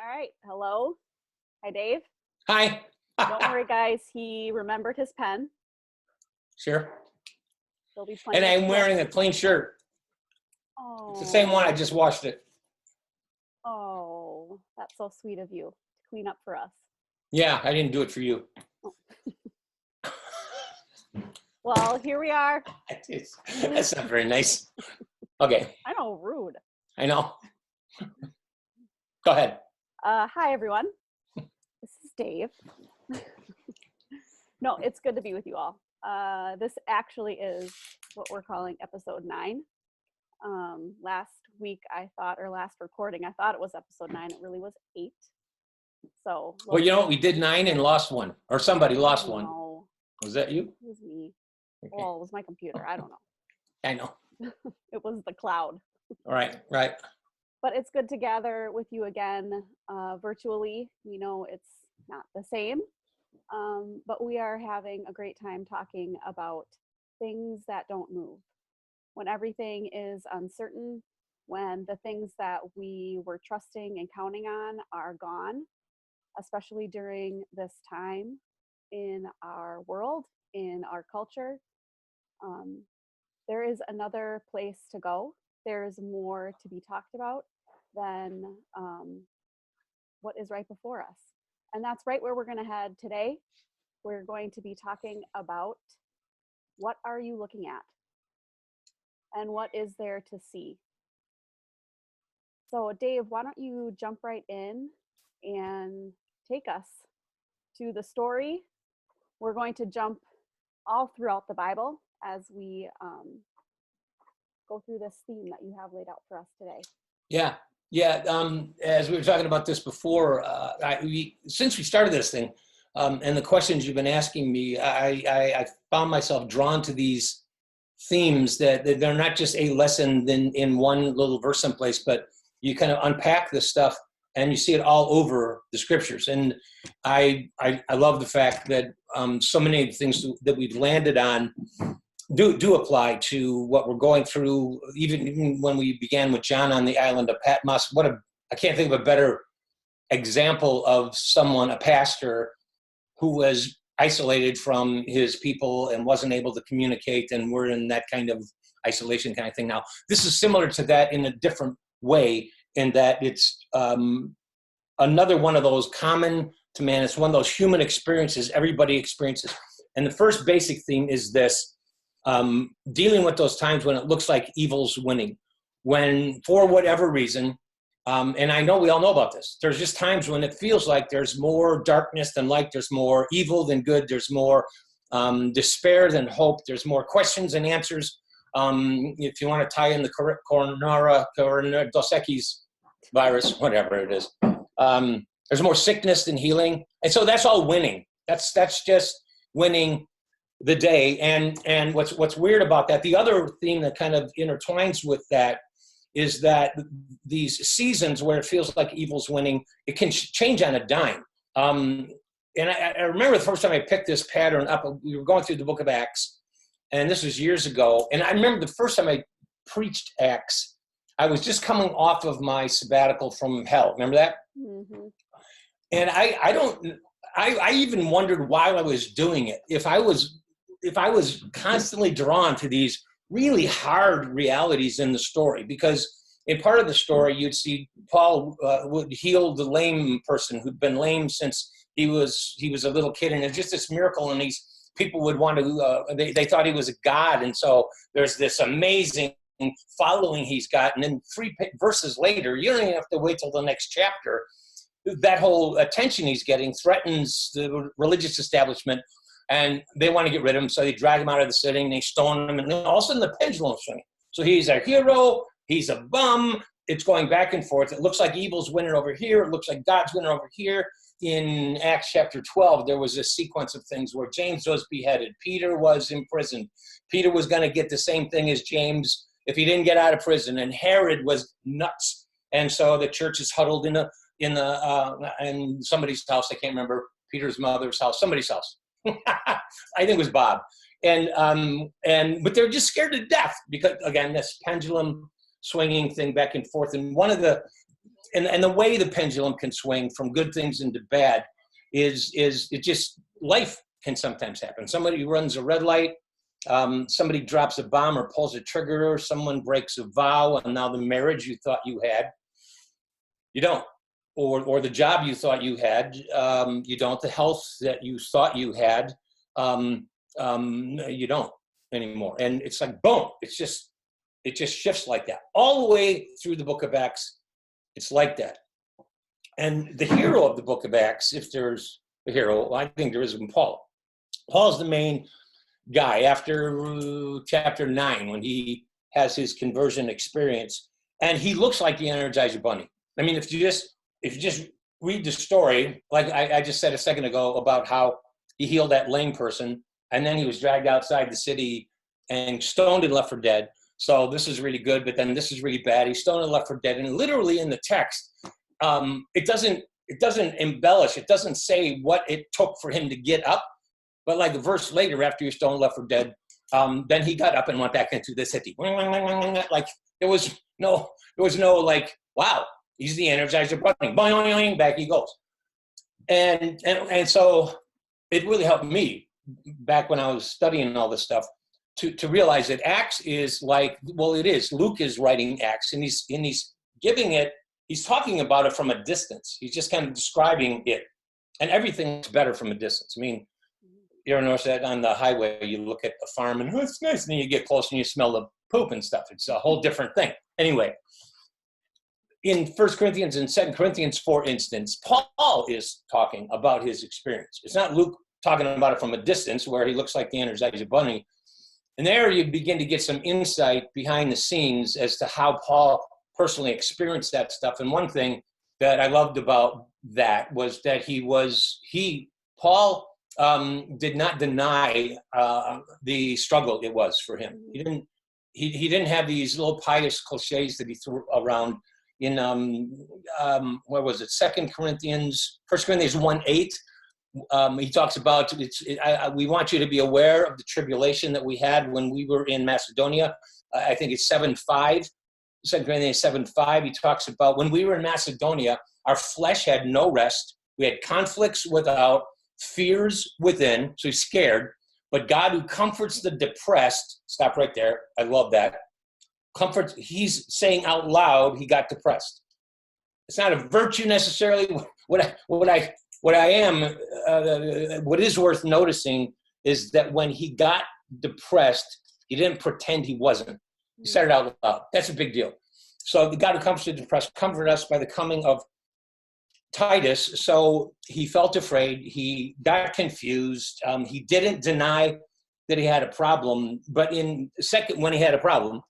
All right. Hello. Hi, Dave. Hi. Don't worry, guys. He remembered his pen. Sure. There'll be plenty. And I'm wearing a clean shirt. Oh. It's the same one. I just washed it. Oh, that's so sweet of you to clean up for us. Yeah, I didn't do it for you. Oh. Well, here we are. That's not very nice. Okay. I know, rude. I know. Go ahead. Hi, everyone. This is Dave. No, it's good to be with you all. This actually is what we're calling episode 9. Last week last recording, I thought it was episode 9. It really was 8. So. Well, you know what? We did 9 and lost 1, or somebody lost 1. Was that you? It was me. Okay. Well, it was my computer. I don't know. I know. It was the cloud. All right, right. But it's good to gather with you again virtually. We know it's not the same, but we are having a great time talking about things that don't move. When everything is uncertain, when the things that we were trusting and counting on are gone, especially during this time in our world, in our culture, there is another place to go. There's more to be talked about than what is right before us. And that's right where we're going to head today. We're going to be talking about what are you looking at and what is there to see. So Dave, why don't you jump right in and take us to the story. We're going to jump all throughout the Bible as we go through this theme that you have laid out for us today. Yeah. As we were talking about this before, since we started this thing, and the questions you've been asking me, I found myself drawn to these themes that they're not just a lesson in one little verse someplace, but you kind of unpack this stuff and you see it all over the scriptures. And I love the fact that so many of the things that we've landed on do apply to what we're going through, even when we began with John on the island of Patmos. I can't think of a better example of someone, a pastor, who was isolated from his people and wasn't able to communicate, and we're in that kind of isolation kind of thing now. This is similar to that in a different way, in that it's another one of those common to man. It's one of those human experiences everybody experiences. And the first basic theme is this: dealing with those times when it looks like evil's winning, when for whatever reason, and I know we all know about this, there's just times when it feels like there's more darkness than light, there's more evil than good, there's more despair than hope, there's more questions than answers. If you want to tie in the Coronara Dos Equis virus, whatever it is, there's more sickness than healing. And so that's all winning. That's just winning the day. And what's weird about that, the other theme that kind of intertwines with that, is that these seasons where it feels like evil's winning, it can change on a dime. And I remember the first time I picked this pattern up, we were going through the book of Acts, and this was years ago. And I remember the first time I preached Acts, I was just coming off of my sabbatical from hell. Remember that? Mm-hmm. And I even wondered while I was doing it, if I was constantly drawn to these really hard realities in the story, because in part of the story, you'd see Paul would heal the lame person who'd been lame since he was a little kid, and it's just this miracle. And these people would want to, they thought he was a god, and so there's this amazing following he's got. And then 3 verses later, you don't even have to wait till the next chapter. That whole attention he's getting threatens the religious establishment, and they want to get rid of him, so they drag him out of the city and they stone him, and then all of a sudden the pendulum's swinging. So he's a hero, he's a bum, it's going back and forth. It looks like evil's winning over here, it looks like God's winning over here. In Acts chapter 12, there was a sequence of things where James was beheaded, Peter was imprisoned, Peter was going to get the same thing as James if he didn't get out of prison, and Herod was nuts. And so the church is huddled in somebody's house, I can't remember, Peter's mother's house, somebody's house. I think it was Bob. But they're just scared to death because, again, this pendulum swinging thing back and forth. And one of the, and the way the pendulum can swing from good things into bad is it just, life can sometimes happen. Somebody runs a red light, somebody drops a bomb or pulls a trigger, someone breaks a vow, and now the marriage you thought you had, you don't. Or the job you thought you had, you don't. The health that you thought you had, you don't anymore. And it's like, boom, it just shifts like that. All the way through the book of Acts, it's like that. And the hero of the book of Acts, if there's a hero, I think there is Paul. Paul's the main guy after chapter 9, when he has his conversion experience. And he looks like the Energizer Bunny. I mean, if you just read the story, like I just said a second ago about how he healed that lame person, and then he was dragged outside the city and stoned and left for dead. So this is really good, but then this is really bad. He's stoned and left for dead. And literally in the text, it doesn't embellish. It doesn't say what it took for him to get up. But like a verse later, after he was stoned and left for dead, then he got up and went back into the city. Like there was no like, wow, he's the Energizer Bunny. Boing, back he goes. And so it really helped me back when I was studying all this stuff to realize that Acts is like, well, it is. Luke is writing Acts, and he's giving it, he's talking about it from a distance. He's just kind of describing it. And everything's better from a distance. I mean, you ever notice that on the highway, you look at the farm and, oh, it's nice, and then you get close and you smell the poop and stuff. It's a whole different thing. Anyway, in 1 Corinthians and 2 Corinthians, for instance, Paul is talking about his experience. It's not Luke talking about it from a distance where he looks like the Energizer Bunny. And there you begin to get some insight behind the scenes as to how Paul personally experienced that stuff. And one thing that I loved about that was that Paul did not deny the struggle it was for him. He didn't have these little pious cliches that he threw around in where was it? 1 Corinthians 1:8. He talks about we want you to be aware of the tribulation that we had when we were in Macedonia. I think it's 7:5. 2 Corinthians 7:5. He talks about when we were in Macedonia, our flesh had no rest. We had conflicts without, fears within, so he's scared. But God, who comforts the depressed, stop right there. I love that. Comfort. He's saying out loud he got depressed. It's not a virtue necessarily. What is worth noticing is that when he got depressed, he didn't pretend he wasn't. He said it out loud. That's a big deal. So the God who comforts the depressed comforted us by the coming of Titus. So he felt afraid. He got confused. He didn't deny that he had a problem, but when he had a problem,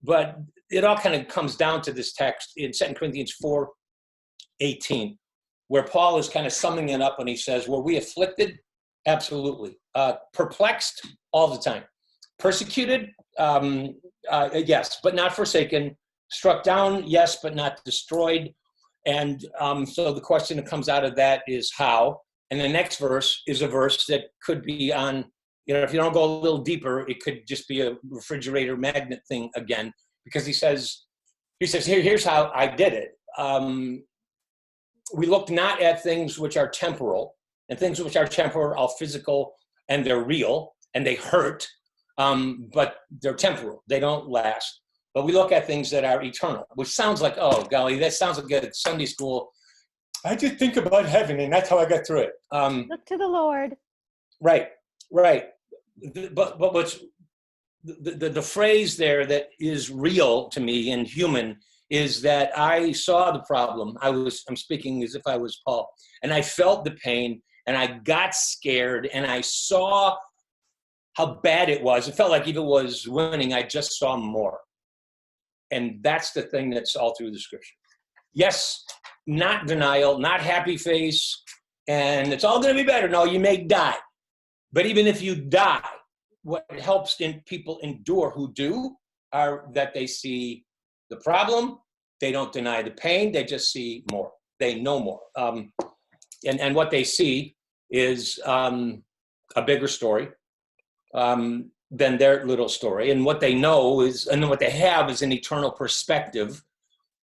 but it all kind of comes down to this text in 2 Corinthians 4:18, where Paul is kind of summing it up, and he says, were we afflicted? Absolutely. Perplexed? All the time. Persecuted? Yes, but not forsaken. Struck down? Yes, but not destroyed. And so the question that comes out of that is how. And the next verse is a verse that could be on, if you don't go a little deeper, it could just be a refrigerator magnet thing again, because he says, here's how I did it. We look not at things which are temporal, and things which are temporal are physical, and they're real, and they hurt, but they're temporal. They don't last. But we look at things that are eternal, which sounds like, oh, golly, that sounds like a Sunday school. I just think about heaven, and that's how I got through it. Look to the Lord. Right. But what's the phrase there that is real to me and human is that I saw the problem. I'm speaking as if I was Paul, and I felt the pain, and I got scared, and I saw how bad it was. It felt like if it was winning, I just saw more. And that's the thing that's all through the scripture. Yes, not denial, not happy face, and it's all going to be better. No, you may die. But even if you die, what helps people endure who do are that they see the problem, they don't deny the pain, they just see more. They know more. And what they see is a bigger story. than their little story. And what they know is, and what they have is an eternal perspective.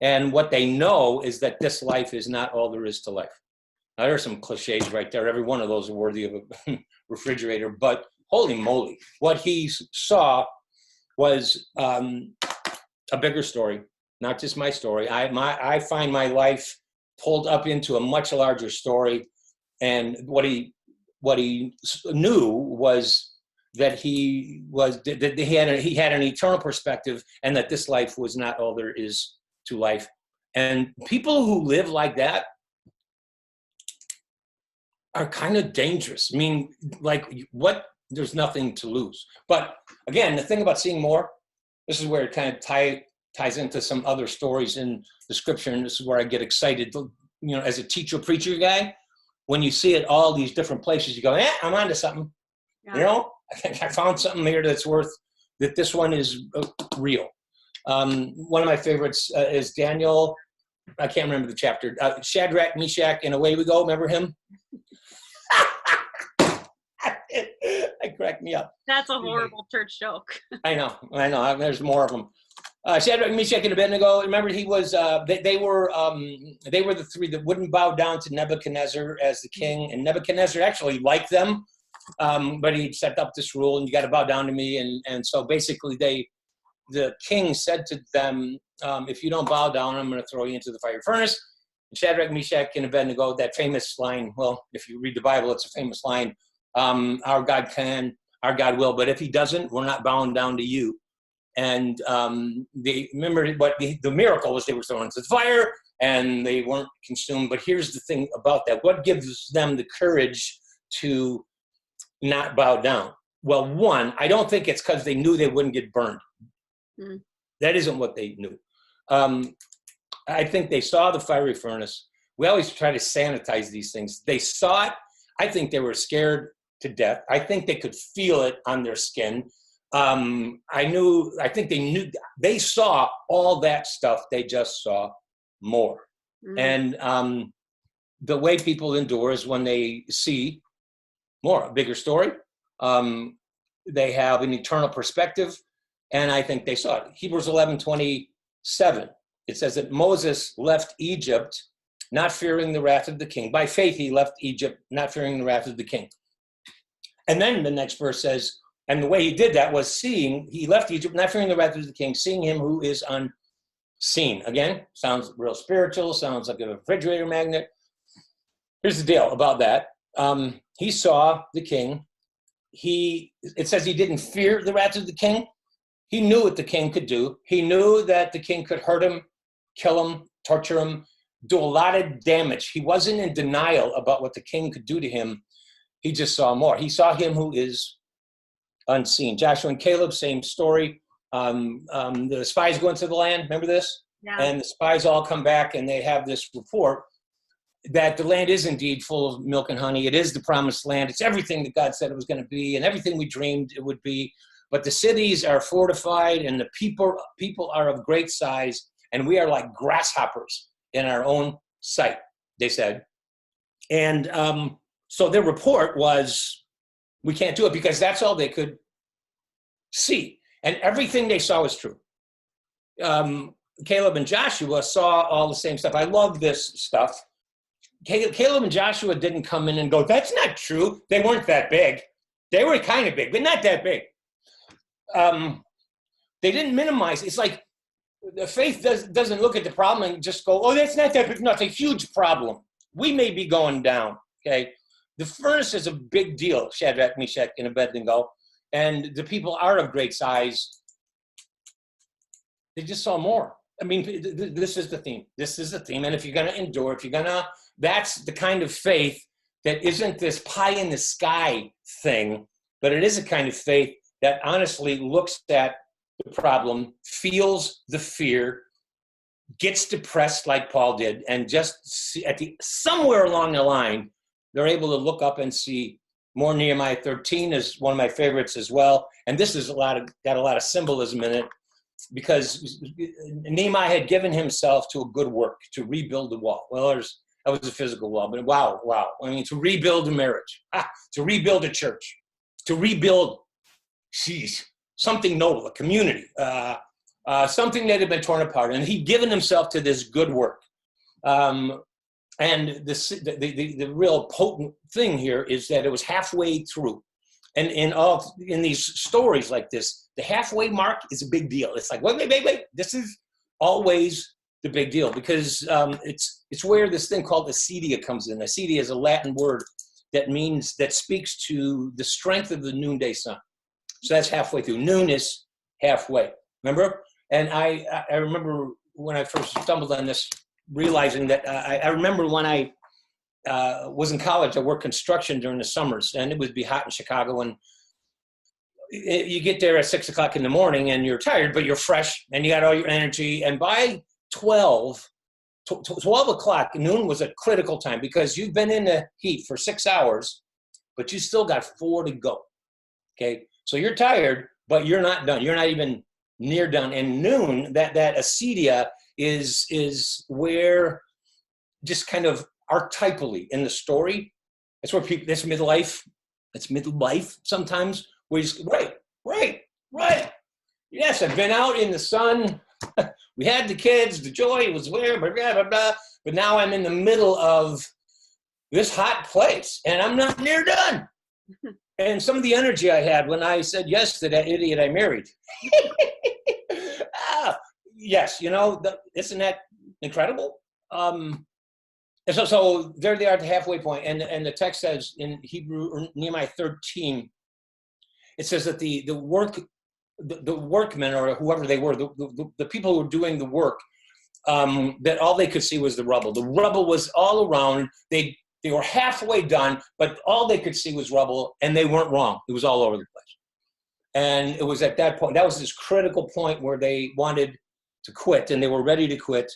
And what they know is that this life is not all there is to life. Now, there are some cliches right there. Every one of those are worthy of a refrigerator. But holy moly, what he saw was a bigger story, not just my story. I find my life pulled up into a much larger story. And what he knew was that he had an eternal perspective, and that this life was not all there is to life. And people who live like that are kind of dangerous. I mean, like, what? There's nothing to lose. But again, the thing about seeing more, this is where it kind of ties into some other stories in the scripture, and this is where I get excited. You know, as a teacher, preacher guy, when you see it all these different places, you go, I'm onto something. Yeah. You know, I found something here that's that this one is real. One of my favorites is Daniel. I can't remember the chapter. Shadrach, Meshach, and away we go. Remember him? That cracked me up. That's a horrible church joke. I know. There's more of them. Shadrach, Meshach, and Abednego. Remember, he was. They were the three that wouldn't bow down to Nebuchadnezzar as the king, and Nebuchadnezzar actually liked them, but he set up this rule, and you got to bow down to me, and so basically the king said to them, if you don't bow down, I'm going to throw you into the fire furnace. And Shadrach, Meshach, and Abednego. That famous line. Well, if you read the Bible, it's a famous line. Our God can, our God will, but if he doesn't, we're not bowing down to you. And they remember what the miracle was. They were thrown into the fire and they weren't consumed. But here's the thing about that. What gives them the courage to not bow down? Well, one, I don't think it's because they knew they wouldn't get burned. Mm. That isn't what they knew. I think they saw the fiery furnace. We always try to sanitize these things. They saw it. I think they were scared to death. I think they could feel it on their skin. I think they knew, they saw all that stuff. They just saw more. Mm. And the way people endure is when they see more, a bigger story. They have an eternal perspective. And I think they saw it. Hebrews 11:27. It says that Moses left Egypt, not fearing the wrath of the king. By faith, he left Egypt, not fearing the wrath of the king. And then the next verse says, and the way he did that was he left Egypt, not fearing the wrath of the king, seeing him who is unseen. Again, sounds real spiritual, sounds like a refrigerator magnet. Here's the deal about that. He saw the king. It says he didn't fear the wrath of the king. He knew what the king could do. He knew that the king could hurt him, kill him, torture him, do a lot of damage. He wasn't in denial about what the king could do to him. He just saw more. He saw him who is unseen. Joshua and Caleb, same story. The spies go into the land. Remember this? Yeah. And the spies all come back and they have this report that the land is indeed full of milk and honey. It is the promised land. It's everything that God said it was going to be and everything we dreamed it would be. But the cities are fortified and the people are of great size, and we are like grasshoppers in our own sight, they said. And so their report was, we can't do it, because that's all they could see. And everything they saw was true. Caleb and Joshua saw all the same stuff. I love this stuff. Caleb and Joshua didn't come in and go, that's not true. They weren't that big. They were kind of big, but not that big. They didn't minimize. It's like the faith doesn't look at the problem and just go, oh, that's not that big. No, it's a huge problem. We may be going down, okay? The furnace is a big deal, Shadrach, Meshach, and Abednego, and the people are of great size. They just saw more. I mean, this is the theme. This is the theme. And if you're going to endure, that's the kind of faith that isn't this pie in the sky thing, but it is a kind of faith that honestly looks at the problem, feels the fear, gets depressed like Paul did, and just somewhere along the line, they're able to look up and see more. Nehemiah 13 is one of my favorites as well. And this is got a lot of symbolism in it, because Nehemiah had given himself to a good work, to rebuild the wall. Well, that was a physical wall, but wow. I mean, to rebuild a marriage, to rebuild a church, to rebuild something noble, a community, something that had been torn apart. And he'd given himself to this good work. And the real potent thing here is that it was halfway through. And in these stories like this, the halfway mark is a big deal. It's like, wait. This is always the big deal, because it's where this thing called acedia comes in. Acedia is a Latin word that speaks to the strength of the noonday sun. So that's halfway through. Noon is halfway. Remember? And I remember when I first stumbled on this, realizing that I remember when I was in college, I worked construction during the summers, and it would be hot in Chicago, and you get there at 6 o'clock in the morning and you're tired, but you're fresh and you got all your energy. And by 12 o'clock, noon was a critical time, because you've been in the heat for 6 hours, but you still got 4 to go. Okay. So you're tired, but you're not done. You're not even near done. And noon, that acedia is where, just kind of archetypally in the story, that's where people, that's midlife sometimes, where you just, right. Yes, I've been out in the sun. We had the kids, the joy was where, blah, blah, blah, but now I'm in the middle of this hot place and I'm not near done. And some of the energy I had when I said yes to that idiot I married. Yes, isn't that incredible? And so there they are at the halfway point. And the text says in Hebrew, or Nehemiah 13, it says that the workmen, or whoever they were, the people who were doing the work, that all they could see was the rubble. The rubble was all around. They were halfway done, but all they could see was rubble, and they weren't wrong. It was all over the place. And it was at that point, that was this critical point where they wanted to quit, and they were ready to quit.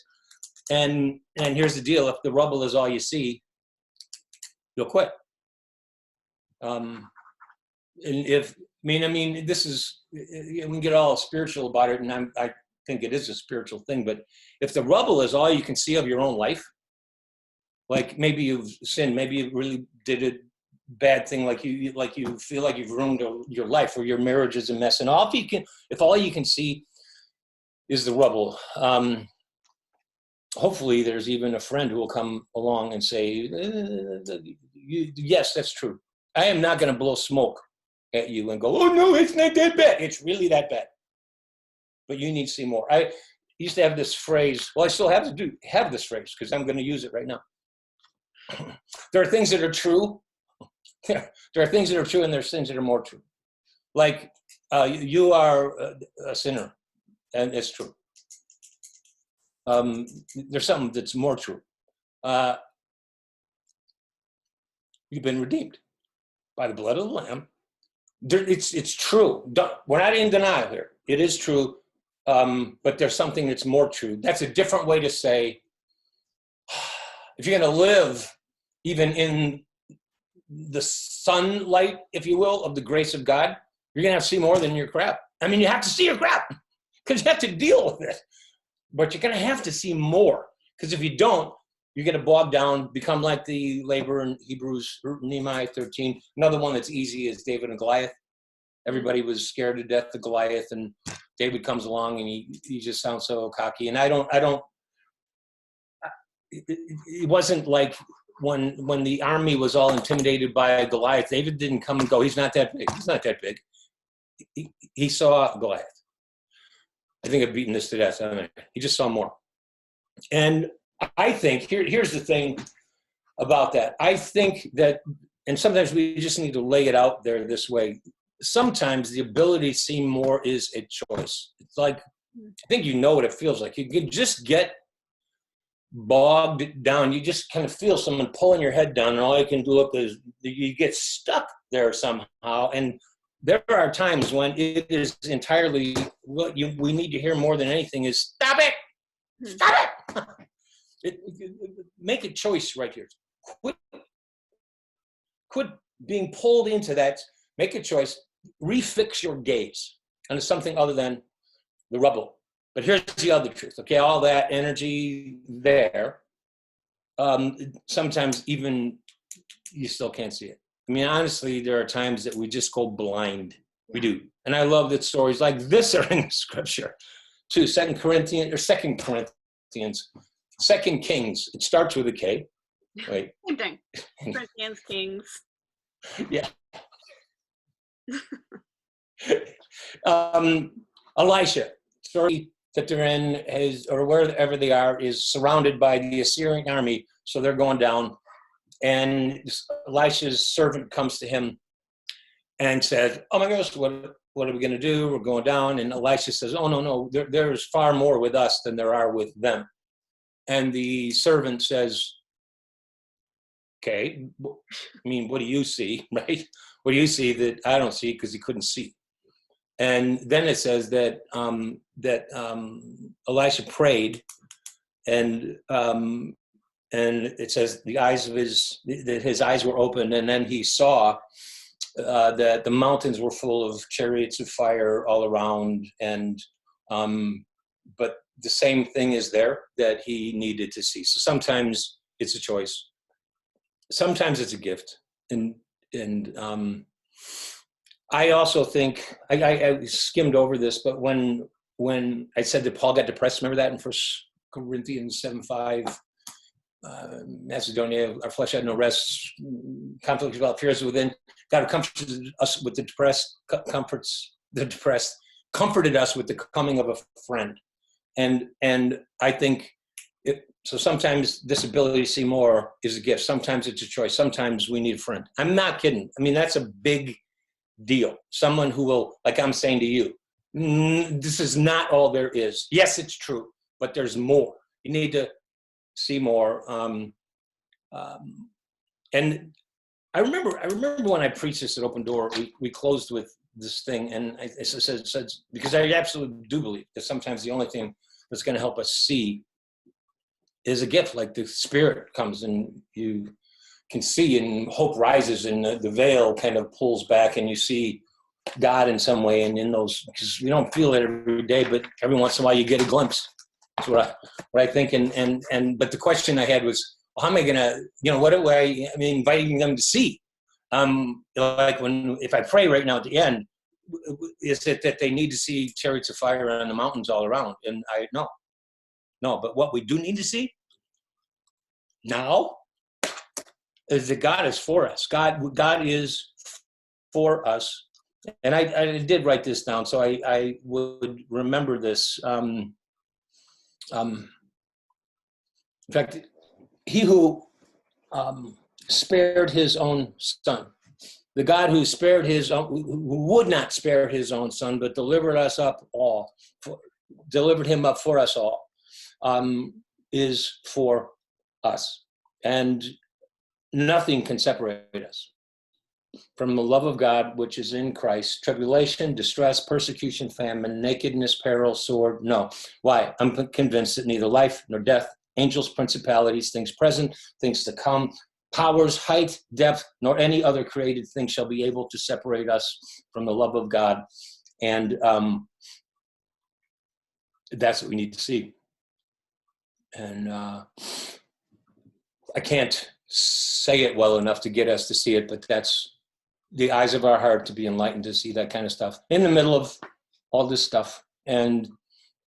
And here's the deal: if the rubble is all you see, you'll quit. And this is, we can get all spiritual about it, and I think it is a spiritual thing. But if the rubble is all you can see of your own life, like maybe you've sinned, maybe you really did a bad thing, like you feel like you've ruined your life, or your marriage is a mess, and if all you can see is the rubble, hopefully there's even a friend who will come along and say, yes, that's true. I am not going to blow smoke at you and go, oh no, it's not that bad. It's really that bad. But you need to see more. I used to have this phrase. Well, I still have this phrase, because I'm going to use it right now. There are things that are true. There are things that are true, and there's things that are more true. Like you are a sinner, and it's true. There's something that's more true. You've been redeemed by the blood of the Lamb. It's true. We're not in denial here. It is true, but there's something that's more true. That's a different way to say, if you're going to live even in the sunlight, if you will, of the grace of God, you're going to have to see more than your crap. I mean, you have to see your crap, because you have to deal with it. But you're going to have to see more, because if you don't, you're going to bog down, become like the laborer in Hebrews, Nehemiah 13. Another one that's easy is David and Goliath. Everybody was scared to death of Goliath, and David comes along, and he just sounds so cocky. And it wasn't like when the army was all intimidated by Goliath, David didn't come and go, he's not that big. He's not that big. He saw Goliath. I think I've beaten this to death. He just saw more. And I think, here's the thing about that. I think that, and sometimes we just need to lay it out there this way. Sometimes the ability to see more is a choice. It's like, I think you know what it feels like. You can just get bogged down. You just kind of feel someone pulling your head down, and all you can do is you get stuck there somehow. And there are times when it is entirely what we need to hear more than anything is, stop it. Make a choice right here. Quit being pulled into that. Make a choice. Refix your gaze onto something other than the rubble. But here's the other truth. Okay, all that energy there, sometimes even you still can't see it. I mean, honestly, there are times that we just go blind We do. And I love that stories like this are in the scripture too. Second Kings. It starts with a K. Wait. Same thing. Corinthians, Kings. Yeah. Elisha, story that they're in or wherever they are, is surrounded by the Assyrian army. So they're going down. And Elisha's servant comes to him and says, oh my gosh, what are we going to do? We're going down. And Elisha says, oh, no, there's far more with us than there are with them. And the servant says, okay, I mean, what do you see, right? What do you see that I don't see? Because he couldn't see. And then it says that Elisha prayed, and it says his eyes were open, and then he saw that the mountains were full of chariots of fire all around, and but the same thing is there that he needed to see. So sometimes it's a choice, sometimes it's a gift, and I also think I skimmed over this, but when I said that Paul got depressed, remember that in 1 Corinthians 7:5. Macedonia, our flesh had no rest, conflict about fears within. God comforted us with the depressed, comforted us with the coming of a friend. And I think so sometimes this ability to see more is a gift. Sometimes it's a choice. Sometimes we need a friend. I'm not kidding. I mean, that's a big deal. Someone who will, like I'm saying to you, this is not all there is. Yes, it's true, but there's more. You need to see more. And I remember when I preached this at Open Door, we closed with this thing, and I said because I absolutely do believe that sometimes the only thing that's going to help us see is a gift, like the Spirit comes and you can see, and hope rises, and the veil kind of pulls back, and you see God in some way. And in those, because we don't feel it every day, but every once in a while you get a glimpse. That's what I think. And but the question I had was, well, how am I gonna, what do I mean, inviting them to see? Like if I pray right now at the end, is it that they need to see chariots of fire on the mountains all around? And no, but what we do need to see now is that God is for us. God is for us. And I did write this down, so I would remember this. In fact, he who spared his own son, the God who who would not spare his own son, but delivered him up for us all, is for us. And nothing can separate us from the love of God, which is in Christ. Tribulation, distress, persecution, famine, nakedness, peril, sword. No. Why? I'm convinced that neither life nor death, angels, principalities, things present, things to come, powers, height, depth, nor any other created thing shall be able to separate us from the love of God. And that's what we need to see. And I can't say it well enough to get us to see it, but that's the eyes of our heart to be enlightened to see that kind of stuff in the middle of all this stuff and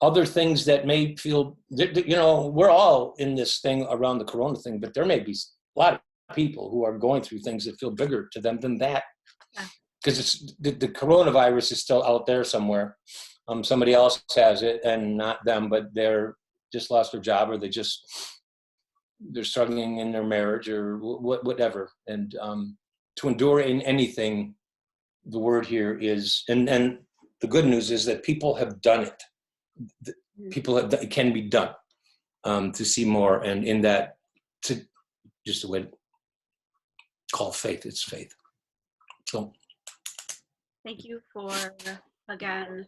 other things that may feel, we're all in this thing around the corona thing, but there may be a lot of people who are going through things that feel bigger to them than that. Because it's the coronavirus is still out there somewhere. Somebody else has it and not them, but they're just lost their job, or they're struggling in their marriage, or whatever. And to endure in anything, the word here is, and the good news is that people have done it. It can be done, to see more, and in that, to just a way to call faith, it's faith. So Thank you for, again,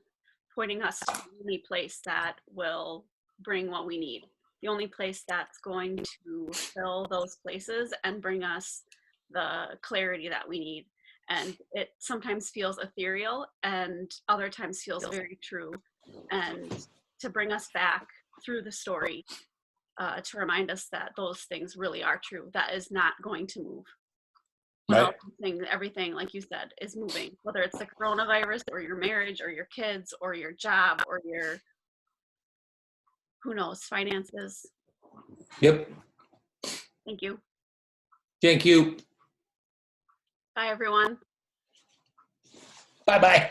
pointing us to the only place that will bring what we need. The only place that's going to fill those places and bring us the clarity that we need. And it sometimes feels ethereal and other times feels very true. And to bring us back through the story, to remind us that those things really are true. That is not going to move. Right. Everything, like you said, is moving, whether it's the coronavirus or your marriage or your kids or your job or your, who knows, finances. Yep. Thank you. Thank you. Bye, everyone. Bye-bye.